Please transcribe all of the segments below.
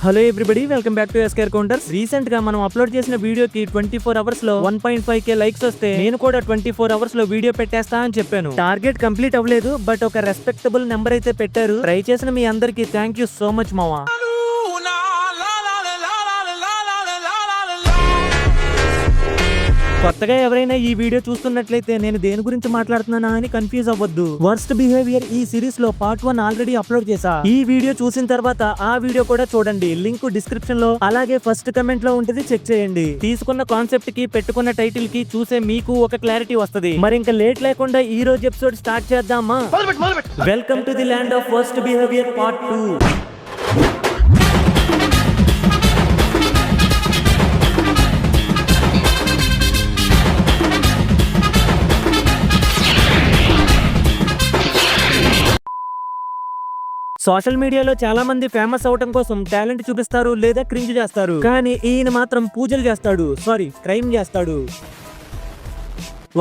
Hello everybody, welcome back to scare counters. Recent గా మనం upload చేసిన వీడియోకి 24 అవర్స్ లో 1.5k లైక్స్ వస్తే నేను కూడా 24 అవర్స్ లో వీడియో పెట్టేస్తా అని చెప్పాను. టార్గెట్ కంప్లీట్ అవ్వలేదు, బట్ ఒక రెస్పెక్టబుల్ నెంబర్ అయితే పెట్టారు. ట్రై చేసిన మీ అందరికి థ్యాంక్ యూ సో మచ్ మావా. కొత్తగా ఎవరైనా ఈ వీడియో చూస్తున్నట్లయితే నేను దేని గురించి మాట్లాడుతున్నానా అని కన్ఫ్యూజ్ అవ్వద్దు. వర్స్ట్ బిహేవియర్ ఈ సిరీస్ లో పార్ట్ 1 ఆల్రెడీ అప్లోడ్ చేశా. ఈ వీడియో చూసిన తర్వాత ఆ వీడియో కూడా చూడండి. లింక్ డిస్క్రిప్షన్ లో అలాగే ఫస్ట్ కమెంట్ లో ఉంటుంది, చెక్ చేయండి. తీసుకున్న కాన్సెప్ట్ కి పెట్టుకున్న టైటిల్ కి చూసే మీకు ఒక క్లారిటీ వస్తుంది. మరి ఇంకా లేట్ లేకుండా ఈ రోజు ఎపిసోడ్ స్టార్ట్ చేద్దామా? Welcome to the land of worst behaviour part 2. Social మీడియాలో చాలా మంది ఫేమస్ అవటం కోసం టాలెంట్ చూపిస్తారు లేదా క్రింజ్ చేస్తారు. కానీ ఈయన మాత్రం పూజలు చేస్తాడు, క్రైమ్ చేస్తాడు.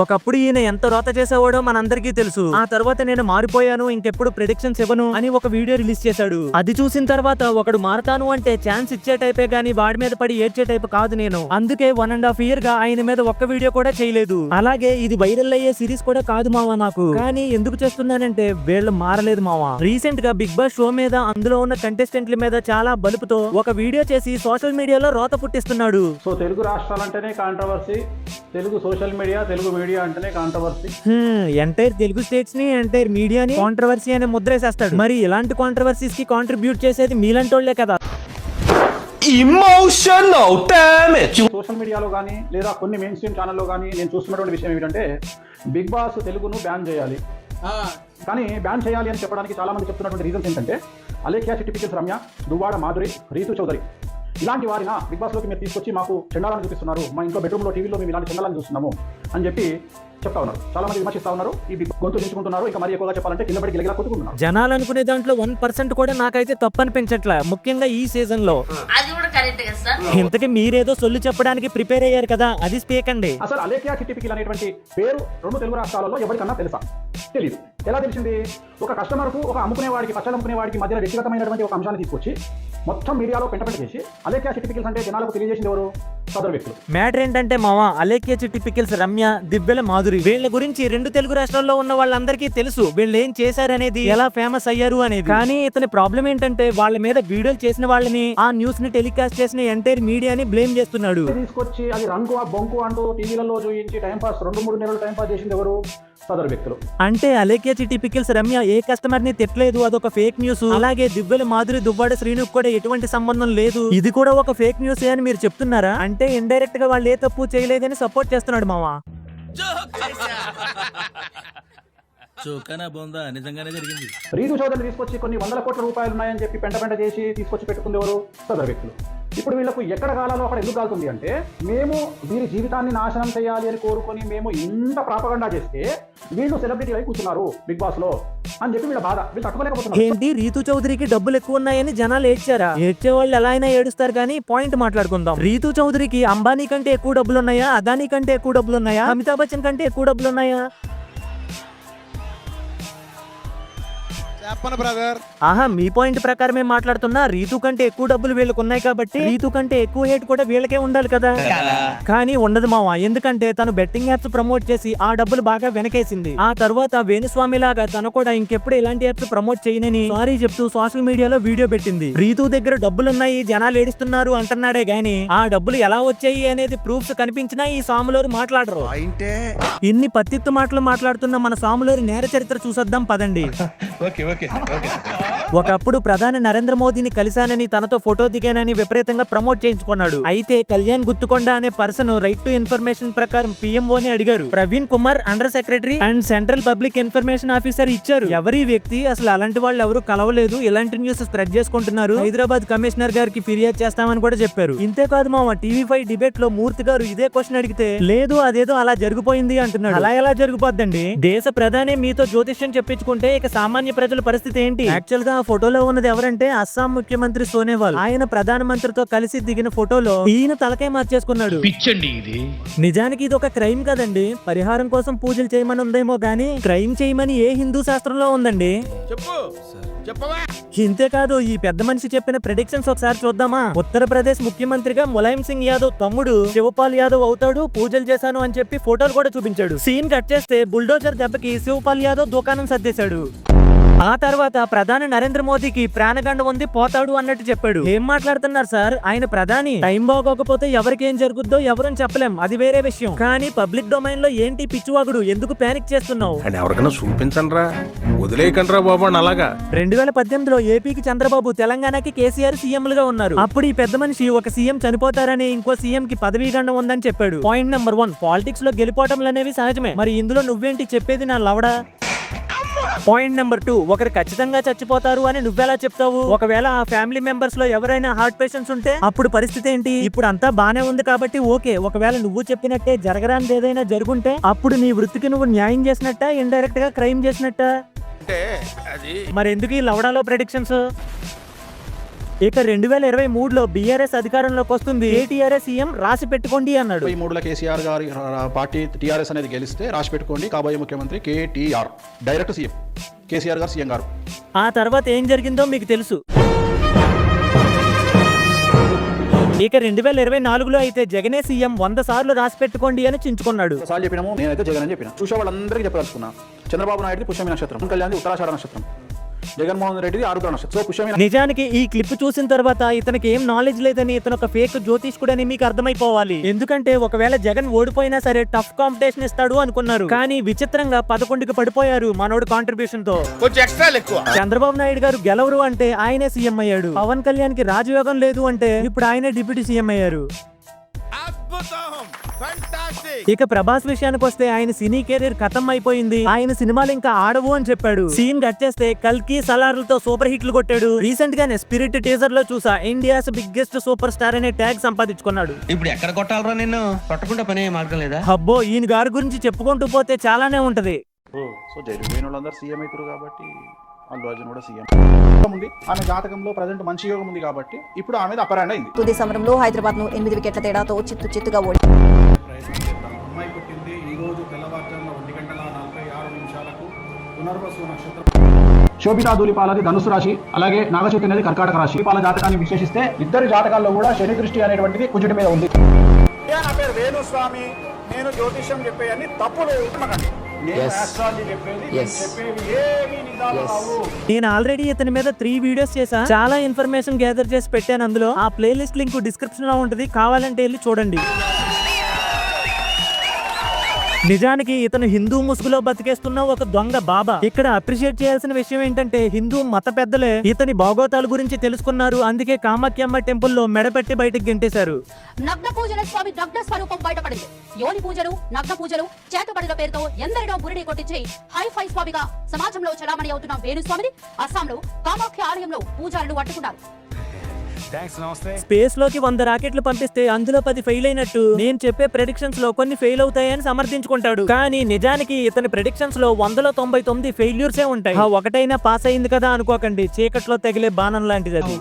ఒకప్పుడు ఈయన ఎంత రోత చేసేవాడో మనందరికీ తెలుసు. ఆ తర్వాత నేను మారిపోయాను, ఇంకెప్పుడు ప్రెడిక్షన్స్ ఇవ్వను అని ఒక వీడియో రిలీజ్ చేశాడు. అది చూసిన తర్వాత ఒకడు మారతాను అంటే ఛాన్స్ ఇచ్చే టైపే గానీ వాడి మీద పడి ఏడ్చే టైప్ కాదు నేను. అందుకే 1.5 year గా ఆయన మీద ఒక్క వీడియో కూడా చేయలేదు. అలాగే ఇది వైరల్ అయ్యే సిరీస్ కూడా కాదు మావా నాకు. కానీ ఎందుకు చేస్తున్నానంటే వీళ్ళు మారలేదు మావా. రీసెంట్ గా బిగ్ బాస్ షో మీద అందులో ఉన్న కంటెస్టెంట్ల మీద చాలా బలుపుతో ఒక వీడియో చేసి సోషల్ మీడియాలో రోత పుట్టిస్తున్నాడు. సో తెలుగు రాష్ట్రాలంటేనే controversy, Telugu social media, Telugu media అంటేనే కాంట్రవర్సీ. ఎంటైర్ తెలుగు స్టేట్స్ ని, ఎంటైర్ మీడియాని కాంట్రవర్సీ అనే ముద్రేసేస్తాడు. మరి ఇలాంటి కాంట్రవర్సీస్ కి కాంట్రిబ్యూట్ చేసేది మీలాంటోళ్లే కదా. Emotional damage. సోషల్ మీడియాలో కానీ లేదా కొన్ని మెయిన్ స్ట్రీమ్ ఛానల్లో కానీ నేను చూస్తున్నటువంటి విషయం ఏమిటంటే బిగ్ బాస్ తెలుగును బ్యాన్ చేయాలి. కానీ బ్యాన్ చేయాలి అని చెప్పడానికి చాలా మంది చెప్తున్నటువంటి రీజన్స్ ఏంటంటే అలేఖ్య చిట్టి పికిల్స్ రమ్య, దువ్వాడ మాధురి, రీతు చౌదరి ఇలాంటి వారిన బిగ్ బాస్లోకి మీరు తీసుకొచ్చి మాకు చండాలను చూపిస్తున్నారు, మా ఇంట్లో బెడ్రూమ్లో టీవీలో మేము ఇలాంటి చండాలను చూస్తున్నాము అని చెప్పి చెప్తా ఉన్నారు. చాలా మంది విమర్శిస్తా ఉన్నారు, ఈ గొంతు దించుకుంటున్నారు. ఇంకా మరి ఎక్కువగా చెప్పాలంటే కింద పడి గిలగిలా కొట్టుకుంటున్నారు. జనాలు అనుకునే దాంట్లో 1% కూడా నాకైతే తప్పు అనిపించట్లే, ముఖ్యంగా ఈ సీజన్ లో. ఇంతకీ మీరేదో సొల్లు చెప్పడానికి ప్రిపేర్ అయ్యారు కదా, అది స్పీక్ అండి. అసలు అలేఖ్య చిట్టి పికిల్ అనేటువంటి పేరు 2 తెలుగు రాష్ట్రాలలో ఎవరికన్నా తెలుసా? తెలియదు. ఎలా తెలిసింది? ఒక కస్టమర్ కు, ఒక అమ్ముకునేవాడికి, పచ్చళ్ళు అమ్ముకునేవాడికి మధ్యన వ్యక్తిగతమైనటువంటి ఒక అంశాన్ని తీసుకొచ్చి మొత్తం మీడియాలో పెంట చేసి అలేఖ్య చిట్టి పికిల్స్ అంటే జనాలకు తెలియజేసింది ఎవరు? సదరు వ్యక్తులు. మ్యాటర్ ఏంటంటే మావా, అలేఖ్య చిట్టి పికిల్స్ రమ్య, దివ్వెల మాధురి వీళ్ళ గురించి 2 తెలుగు రాష్ట్రాల్లో ఉన్న వాళ్ళందరికీ తెలుసు. వీళ్ళు ఏం చేశారనేది, ఎలా ఫేమస్ అయ్యారు అనేది. కానీ ఇతని ప్రాబ్లం ఏంటంటే వాళ్ళ మీద వీడియోలు చేసిన వాళ్ళని, ఆ న్యూస్ ని టెలికాస్ట్ చేసిన ఎంటైర్ మీడియాని బ్లేమ్ చేస్తున్నాడు. తీసుకొచ్చి అది రంగు బొంకు అంటూ టీవీలలో చూపించి టైంపాస్ 2-3 నెలలు టైంపాస్ చేసింది ఎవరు? సదరు వ్యక్తులు. అంటే అలేఖ్య చిట్టి పికిల్స్ రమ్య ఏ కస్టమర్ ని తిట్టలేదు, అదొక ఫేక్ న్యూస్. అలాగే దివ్వెల మాధురి, దువ్వాడ శ్రీను కూడా ఎటువంటి సంబంధం లేదు, ఇది కూడా ఒక ఫేక్ న్యూస్ అని మీరు చెప్తున్నారా? అంటే ఇండైరెక్ట్ గా వాళ్ళు ఏ తప్పు చేయలేదని సపోర్ట్ చేస్తున్నాడు మావా. నిజంగానే జరిగింది. రీతు చౌదరిని తీసుకొచ్చి కొన్ని 100 కోట్ల రూపాయలు ఉన్నాయని చెప్పి పెంట చేసి తీసుకొచ్చి పెట్టుకుంది ఎవరు? సదరు వ్యక్తులు. ఇప్పుడు వీళ్ళకు ఎక్కడ కాలాలో అక్కడ ఎందుకు కాలుతుంది అంటే, మేము వీరి జీవితాన్ని నాశనం చేయాలి అని కోరుకొని మేము ఇంత ప్రాపగండా చేస్తే వీళ్ళు సెలబ్రిటీ అయి కూర్చున్నారు బిగ్ బాస్ లో అని చెప్పి వీళ్ళ బాధ. వీళ్ళు తట్టుకోలేకపోతున్నారు. ఏంటి, రీతు చౌదరికి డబ్బులు ఎక్కువ ఉన్నాయని జనాలు ఏడ్చారా? ఏడ్చే వాళ్ళు ఎలా అయినా ఏడుస్తారు, కానీ పాయింట్ మాట్లాడుకుందాం. రీతు చౌదరికి అంబానీ కంటే ఎక్కువ డబ్బులు ఉన్నాయా? అదానీ కంటే ఎక్కువ డబ్బులు ఉన్నాయా? అమితాబ్ బచ్చన్ కంటే ఎక్కువ డబ్బులు ఉన్నాయా? ఆహా, మీ పాయింట్ ప్రకారమే మాట్లాడుతున్నా. రీతు కంటే ఎక్కువ డబ్బులు వీళ్ళకు ఉన్నాయి కాబట్టి రీతు కంటే ఎక్కువ హేట్ కూడా వీళ్ళకే ఉండాలి కదా. కానీ ఉండదు మావా, ఎందుకంటే తను బెట్టింగ్ యాప్స్ ప్రమోట్ చేసి ఆ డబ్బులు బాగా వెనకేసింది. ఆ తర్వాత వేణుస్వామి లాగా తను కూడా ఇంకెప్పుడు ఇలాంటి యాప్స్ ప్రమోట్ చేయనని సారీ చెప్తూ సోషల్ మీడియాలో వీడియో పెట్టింది. రీతు దగ్గర డబ్బులున్నాయి, జనాలు ఏడుస్తున్నారు అంటున్నాడే గానీ ఆ డబ్బులు ఎలా వచ్చాయి అనేది ప్రూఫ్స్ కనిపించినా ఈ సాములోరు మాట్లాడరు. ఇన్ని పత్తిత్తు మాటలు మాట్లాడుతున్న మన సాములోరి నేర చరిత్ర చూసొద్దాం పదండి. ఒకప్పుడు ప్రధాని నరేంద్ర మోదీని కలిశానని, తనతో ఫోటో దిగానని విపరీతంగా ప్రమోట్ చేయించుకున్నాడు. అయితే కళ్యాణ్ గుత్తుకొండ అనే పర్సన్ రైట్ టు ఇన్ఫర్మేషన్ ప్రకారం పిఎంఓని అడిగారు. Praveen Kumar under secretary and central public information officer ఇచ్చారు. ఎవరి వ్యక్తి అసలు అలాంటి వాళ్ళు ఎవరు కలవలేదు, ఇలాంటి న్యూస్ స్ప్రెడ్ చేసుకుంటున్నారు, హైదరాబాద్ కమిషనర్ గారికి ఫిర్యాదు చేస్తామని కూడా చెప్పారు. ఇంతేకాదు మామ, టీవీ5 డిబేట్ లో మూర్తి గారు ఇదే క్వశ్చన్ అడిగితే లేదు అదేదో అలా జరిగిపోయింది అంటున్నాడు. అలా ఎలా జరిగిపోద్దండి? దేశ ప్రధాని మీతో జ్యోతిష్యం చెప్పించుకుంటే ఇక సామాన్య ప్రజల పరిస్థితి ఏంటి? యాక్చువల్ గా ఆ ఫోటోలో ఉన్నది ఎవరంటే అస్సాం ముఖ్యమంత్రి సోనేవాల్. ఆయన ప్రధానమంత్రితో కలిసి దిగిన ఫోటోలో ఈయన తలకాయ మార్చేసుకున్నాడు. పిచ్చండి ఇది. నిజానికి ఇది ఒక క్రైమ్ కదండి. పరిహారం కోసం పూజలు చేయమని ఉందేమో గానీ క్రైమ్ చేయమని ఏ హిందూ శాస్త్రంలో ఉందండి? ఇంతేకాదు, ఈ పెద్ద మనిషి చెప్పిన ప్రెడిక్షన్స్ ఒకసారి చూద్దామా? ఉత్తరప్రదేశ్ ముఖ్యమంత్రిగా ములాయం సింగ్ యాదవ్ తమ్ముడు శివపాల్ యాదవ్ అవుతాడు, పూజలు చేశాను అని చెప్పి ఫోటోలు కూడా చూపించాడు. సీన్ కట్ చేస్తే బుల్డోజర్ దెబ్బకి శివపాల్ యాదవ్ దుకాణం సర్దేశాడు. ఆ తర్వాత ప్రధాని నరేంద్ర మోదీకి ప్రాణగండ ఉంది, పోతాడు అన్నట్టు చెప్పాడు. ఏం మాట్లాడుతున్నారు సార్? ఆయన ప్రధాని. టైం బాగోకపోతే ఎవరికి ఏం జరుగుద్దో ఎవరని చెప్పలేం, అది వేరే విషయం. కానీ పబ్లిక్ డొమైన్ లో ఏంటి పిచ్చివాగుడు? ఎందుకు ప్యానిక్ చేస్తున్నావు? అని ఎవరికైనా చూపించండి రా, వదిలేయకండి బాబు అని. అలాగా 2018లో ఏపీకి చంద్రబాబు, తెలంగాణకి కేసీఆర్ సీఎంలుగా ఉన్నారు. అప్పుడు ఈ పెద్ద మనిషి ఒక సీఎం చనిపోతారని ఇంకో సీఎం కి పదవీ గండం ఉందని చెప్పాడు. పాయింట్ నెంబర్ 1, పాలిటిక్స్ లో గెలిపోవటంలు అనేవి సహజమే. మరి ఇందులో నువ్వేంటి చెప్పేది నా లవడా? పాయింట్ నెంబర్ 2, ఒకరు ఖచ్చితంగా చచ్చిపోతారు అని నువ్వెలా చెప్తావు? ఒకవేళ ఆ ఫ్యామిలీ మెంబర్స్ లో ఎవరైనా హార్ట్ పేషెంట్స్ ఉంటే అప్పుడు పరిస్థితి ఏంటి? ఇప్పుడు అంతా బానే ఉంది కాబట్టి ఓకే. ఒకవేళ నువ్వు చెప్పినట్టే జరగరానిది ఏదైనా జరుగుంటే అప్పుడు నీ వృత్తికి నువ్వు న్యాయం చేసినట్ట, ఇండైరెక్ట్ గా క్రైమ్ చేసినట్ట? మరి ఎందుకు ఈ లవడాలో ప్రెడిక్షన్స్? ఇక 2023లో బీఆర్ఎస్ అధికారంలోకి వస్తుంది. కేటీఆర్ సీఎం, రాసి పెట్టుకోండి అన్నాడు. 23లో కేసీఆర్ గారి పార్టీ టీఆర్ఎస్ అనేది గెలిస్తే రాసి పెట్టుకోండి, కాబోయే ముఖ్యమంత్రి కేటీఆర్, డైరెక్ట్ సీఎం కేసీఆర్ గారు సీఎం గారు. ఆ తర్వాత ఏం జరిగిందో మీకు తెలుసు. ఇక 2024లో అయితే జగనే సీఎం, 100 సార్లు రాసి పెట్టుకోండి అని చించుకున్నాడు. సార్లు చెప్పినాము, నేనైతే జగన్ అని చెప్పిన. చూసే వాళ్ళందరికీ చెప్పదలుచుకున్నా, చంద్రబాబు నాయుడు పుష్యమి నక్షత్రం, కళ్యాణ్ ఉత్తరాషాఢ నక్షత్రం, జగన్మోహన్ రెడ్డి ఆరుద్ర నక్షత్రం. సో పుష్యమి. నిజానికి ఈ క్లిప్ చూసిన తర్వాత ఇతనికి ఏం నాలెడ్జ్ లేదని, ఇతను ఒక ఫేక్ జ్యోతిష్కుడని మీకు అర్థమైపోవాలి. ఎందుకంటే ఒకవేళ జగన్ ఓడిపోయినా సరే టఫ్ కాంపిటీషన్ ఇస్తాడు అనుకున్నారు. కానీ విచిత్రంగా 11కి పడిపోయారు మనోడు కాంట్రిబ్యూషన్ తో. చంద్రబాబు నాయుడు గారు గెలవరు అంటే ఆయనే సీఎం అయ్యాడు. పవన్ కళ్యాణ్ కి రాజయోగం లేదు అంటే ఇప్పుడు ఆయనే డిప్యూటీ సీఎం అయ్యారు. ఇక ప్రభాస్ విషయానికి వస్తే ఆయన సినీ కెరీర్ ఖతం అయిపోయింది, ఆయన సినిమాలు ఇంకా ఆడవు అని చెప్పాడు. సీన్ కట్ చేస్తే కల్కి, సలార్లతో సూపర్ హిట్లు కొట్టాడు. రీసెంట్ గానే స్పిరిట్ టీజర్ లో చూసా ఇండియాస్ బిగ్గెస్ట్ సూపర్ స్టార్ అనే ట్యాగ్ సంపాదించుకున్నాడు. ఇప్పుడు ఎక్కడ కొట్టాలరా నిన్ను? కొట్టకుండా పనే మార్గం లేదా? అబ్బో, ఈయన గారి గురించి చెప్పుకుంటూ పోతే చాలానే ఉంటది. సో జైలు వాళ్ళందరూ సీఎం అవుతారు కాబట్టి అల్లు అర్జున్ కూడా సీఎం ఉంది. ఆమె జాతకంలో ప్రజెంట్ మంచి యోగం ఉంది కాబట్టి ఇప్పుడు ఆమె అపరాండ్ అయింది. తుది సమరంలో హైదరాబాద్ ను 8 వికెట్ల తేడాతో చిత్తుగా ఓడి అమ్మాయి పుట్టింది ఈ రోజు తెల్లవారుజామున 1:46 పునర్వసు నక్షత్రం. శోభితా ధూళిపాలది ధనుసు రాశి, అలాగే నాగచైతన్యది కర్కాటక రాశి. పాల జాతకాన్ని విశ్లేషిస్తే ఇద్దరి జాతకాల్లో కూడా శని దృష్టి అనేటువంటిది కుజుడి మీద ఉంది. నా పేరు వేణుస్వామి, నేను జ్యోతిష్యం చెప్పేయని తప్పులు నేను ఆల్రెడీ ఇతని మీద 3 వీడియోస్ చేశా, చాలా ఇన్ఫర్మేషన్ గ్యాదర్ చేసి పెట్టాను. అందులో ఆ ప్లేలిస్ట్ లింక్ డిస్క్రిప్షన్ లో ఉంటది, కావాలంటే వెళ్ళి చూడండి. నిజానికి ఇతను హిందూ ముసుగులో బతికేస్తున్న ఒక దొంగ బాబా. ఇక్కడ అప్రిషియేట్ చేయాల్సిన విషయం ఏంటంటే హిందూ మత పెద్దలే ఇతని బాగోతాల గురించి తెలుసుకున్నారు. అందుకే కామాఖ్యమ్మ టెంపుల్లో మెడపెట్టి బయటకు గెంటేశారు. నగ్న పూజల స్వామి నగ్న స్వరూపం బయటపడింది. యోని పూజలు, నగ్న పూజలు, చేతబడుల పేరుతో ఎందరినో బురిడి కొట్టించి హైఫై స్వామిగా సమాజంలో చలామణి అవుతున్న వేణుస్వామిని అస్సాంలో కామాఖ్య ఆలయంలో పూజారులు అడ్డుకున్నారు. స్పేస్ లోకి 100 రాకెట్లు పంపిస్తే అందులో 10 ఫెయిల్ అయినట్టు నేను చెప్పే ప్రెడిక్షన్స్ లో కొన్ని ఫెయిల్ అవుతాయని సమర్థించుకుంటాడు. కానీ నిజానికి ఇతని ప్రెడిక్షన్స్ లో 100లో 99 ఫెయిల్యూర్సే ఉంటాయి. ఆ ఒకటైనా పాస్ అయింది కదా అనుకోకండి, చీకట్లో తగిలే బాణం లాంటిది అది.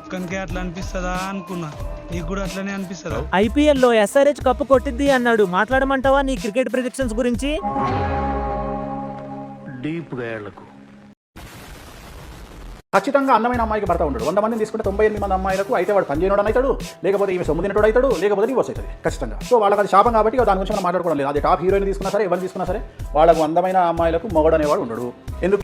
అట్లా అనిపిస్తుందా అనుకున్నా, నీకు కూడా అట్లనే అనిపిస్తుందా? ఐపీఎల్ లో ఎస్ఆర్హెచ్ కప్పు కొట్టిద్ది అన్నాడు. మాట్లాడమంటావా నీ క్రికెట్ ప్రెడిక్షన్స్ గురించి? డీప్ గా ఏళ్లకు ఖచ్చితంగా అందమైన అమ్మాయికి భర్త ఉంటాడు. 100 మందిని తీసుకుంటే 98 మంది అమ్మాయిలకు అయితే వాడు పని చేయడం అవుతాడు, లేకపోతే ఈమె సొమ్ము తినటోడు అవుతాడు, లేకపోతే డివోర్స్ అవుతుంది ఖచ్చితంగా. సో వాళ్ళకి అది శాపం కాబట్టి దాని గురించి మనం మాట్లాడుకోవడం లేదు. అది టాప్ హీరోయిన్ తీసుకున్నా సరే, ఎవరిని తీసుకున్నా సరే వాళ్ళకు అందమైన అమ్మాయిలకు మొగడు అనేవాడు ఉండడు. ఎందుకు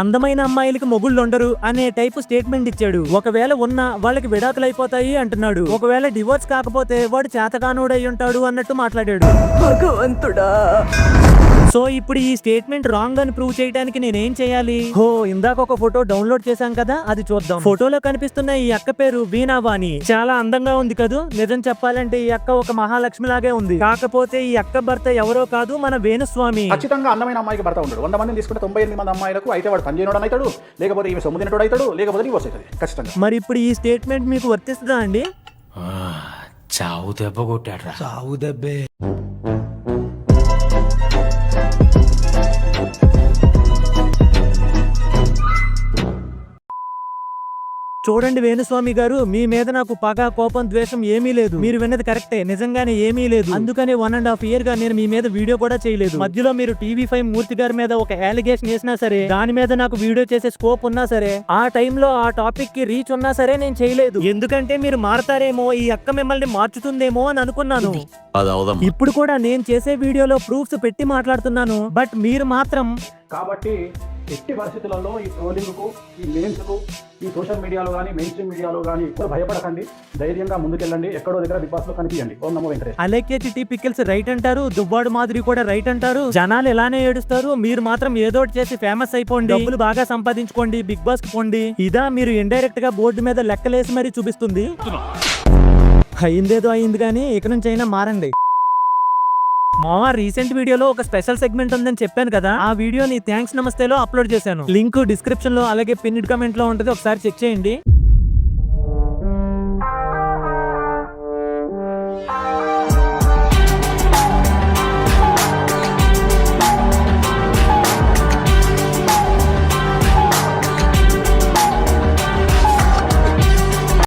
అందమైన అమ్మాయిలకి మొగుళ్ళు ఉండరు అనే టైపు స్టేట్మెంట్ ఇచ్చాడు. ఒకవేళ ఉన్నా వాళ్ళకి విడాకులు అయిపోతాయి అంటున్నాడు. ఒకవేళ డివోర్స్ కాకపోతే వాడు చేతగానోడై ఉంటాడు అన్నట్టు మాట్లాడాడు. భగవంతుడా. సో ఇప్పుడు ఈ స్టేట్మెంట్ రాంగ్ అని ప్రూవ్ చేయడానికి నేనేం చేయాలి? హో, ఇందాక ఒక ఫోటో డౌన్లోడ్ చేశాం కదా, అది చూద్దాం. ఫోటోలో కనిపిస్తున్న ఈ అక్క పేరు వీణావాణి. చాలా అందంగా ఉంది కదూ. నిజం చెప్పాలంటే ఈ అక్క ఒక మహాలక్ష్మి లాగే ఉంది. కాకపోతే ఈ అక్క భర్త ఎవరో కాదు, మన వేణుస్వామి. ఖచ్చితంగా అందమైన అమ్మాయికి భర్త ఉంటాడు. 100 మందిని తీసుకుంటే 98 మంది అమ్మాయిలకు అయితే వాడు పని చేయడం అవుతాడు, లేకపోతే ఈమె సొమ్ము తినటోడు అవుతాడు, లేకపోతే డివోర్స్ అవుతుంది ఖచ్చితంగా. మరి ఇప్పుడు ఈ స్టేట్మెంట్ మీకు వర్తిస్తుందా అండి? చావు దెబ్బ కొట్టాడ్రా. చావు దెబ్బే. చూడండి వేణుస్వామి గారు, మీ మీద నాకు పగ, కోపం, ద్వేషం ఏమీ లేదు. మీరు విన్నది కరెక్టే, నిజంగానే ఏమీ లేదు. అందుకనే 1.5 year గా నేను మీ మీద వీడియో కూడా చేయలేదు. మధ్యలో మీరు TV5 మూర్తి గారి మీద ఒక అలిగేషన్ వేసినా సరే, దాని మీద నాకు వీడియో చేసే స్కోప్ ఉన్నా సరే, ఆ టైంలో ఆ టాపిక్ కి రీచ్ ఉన్నా సరే నేను చేయలేదు. ఎందుకంటే మీరు మారతారేమో, ఈ అక్క మిమ్మల్ని మార్చుతుందేమో అని అనుకున్నాను. ఇప్పుడు కూడా నేను చేసే వీడియోలో ప్రూఫ్స్ పెట్టి మాట్లాడుతున్నాను. బట్ మీరు మాత్రం కాబట్టి ఎట్టి పరిస్థితులలో ఈ ట్రోలింగ్కు, ఈ మీమ్స్కు, ఈ సోషల్ మీడియాలో కానీ మెయిన్ స్ట్రీమ్ మీడియాలో కానీ ఇప్పుడు భయపడకండి. ధైర్యంగా ముందుకెళ్ళండి. ఎక్కడో దగ్గర బిగ్ బాస్ లో కనిపించండి. ఓం నమో వెంకటేష్. అలేఖ్య చిట్టి పికిల్స్ రైట్ అంటారు, దువ్వాడు మాదిరి కూడా రైట్ అంటారు. జనాలు ఎలానే ఏడుస్తారు, మీరు మాత్రం ఏదో ఒకటి చేసి ఫేమస్ అయిపోండి, డబ్బులు బాగా సంపాదించుకోండి, బిగ్ బాస్ కి పోండి. ఇదా మీరు ఇండైరెక్ట్ గా బోర్డు మీద లెక్కలేసి మరీ చూపిస్తుంది. అయిందేదో అయింది కానీ ఇక నుంచి అయినా మారండి. మా రీసెంట్ వీడియోలో ఒక స్పెషల్ సెగ్మెంట్ ఉందని చెప్పాను కదా, ఆ వీడియోని థ్యాంక్స్ నమస్తేలో అప్లోడ్ చేశాను. లింక్ డిస్క్రిప్షన్ లో అలాగే పిన్నిడ్ కామెంట్ లో ఉంటుంది, ఒకసారి చెక్ చేయండి.